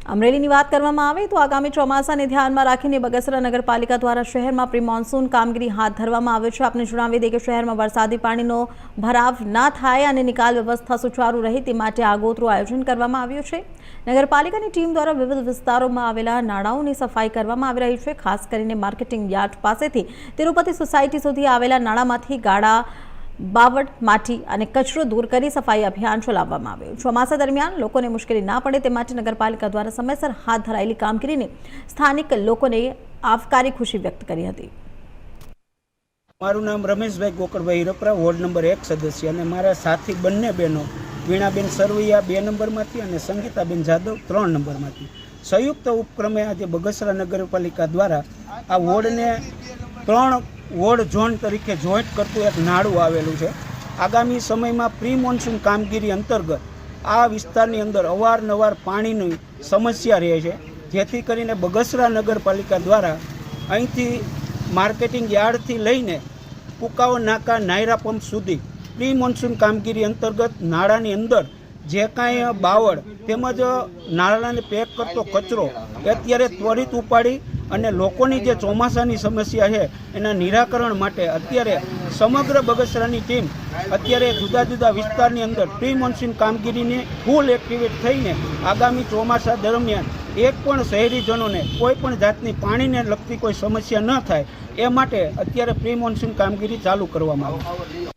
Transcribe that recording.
અમરેલીની વાત કરવામાં આવે તો આગામી ચોમાસાને ધ્યાનમાં રાખીને બગસરા નગરપાલિકા દ્વારા શહેરમાં પ્રી મોન્સૂન કામગીરી હાથ ધરવામાં આવે છે। આપને જણાવી દઈએ કે શહેરમાં વરસાદી પાણીનો ભરાવ ના થાય અને નિકાલ વ્યવસ્થા સુચારુ રહે તે માટે આગોતરું આયોજન કરવામાં આવ્યું છે। નગરપાલિકાની ટીમ દ્વારા વિવિધ વિસ્તારોમાં આવેલા નાળાઓની સફાઈ કરવામાં આવી રહી છે। ખાસ કરીને માર્કેટિંગ યાર્ડ પાસેથી તિરુપતિ સોસાયટી સુધી આવેલા નાળામાંથી ગાડા બાવળ માટી અને કચરો દૂર કરી સફાઈ અભિયાન ચલાવવામાં આવ્યું। ચોમાસા દરમિયાન લોકોને મુશ્કેલી ના પડે તે માટે નગરપાલિકા દ્વારા સમયસર હાથ ધરાયેલી કામગીરીને સ્થાનિક લોકોને આવકારી ખુશી વ્યક્ત કરી હતી। મારું નામ રમેશભાઈ ગોકળભાઈ હિરપરા, વોર્ડ નંબર 1 સદસ્ય, અને મારા સાથી બંને બહેનો વીણાબેન સરવૈયા 2 નંબરમાંથી અને સંગીતાબેન જાદવ 3 નંબરમાંથી સંયુક્ત ઉપક્રમે આજે બગસરા નગરપાલિકા દ્વારા આ વોર્ડને 3 વોર્ડ ઝોન તરીકે જોઈન્ટ કરતું એક નાળું આવેલું છે। આગામી સમયમાં પ્રી મોન્સૂન કામગીરી અંતર્ગત આ વિસ્તારની અંદર અવારનવાર પાણીની સમસ્યા રહે છે, જેથી કરીને બગસરા નગરપાલિકા દ્વારા અહીંથી માર્કેટિંગ યાર્ડથી લઈને કુકાઓ નાકા નાયરા પંપ સુધી પ્રી મોન્સૂન કામગીરી અંતર્ગત નાળાની અંદર જે કાંઈ બાવળ તેમજ નાળાને પેક કરતો કચરો અત્યારે ત્વરિત ઉપાડી અને લોકોની જે ચોમાસાની સમસ્યા છે એના નિરાકરણ માટે અત્યારે સમગ્ર બગસરાની ટીમ અત્યારે જુદા જુદા વિસ્તારની અંદર પ્રી મોન્સૂન કામગીરીને ફૂલ એક્ટિવેટ થઈને આગામી ચોમાસા દરમિયાન એક પણ શહેરીજનોને કોઈ પણ જાતની પાણીને લગતી કોઈ સમસ્યા ન થાય એ માટે અત્યારે પ્રી મોન્સૂન કામગીરી ચાલુ કરવામાં આવી।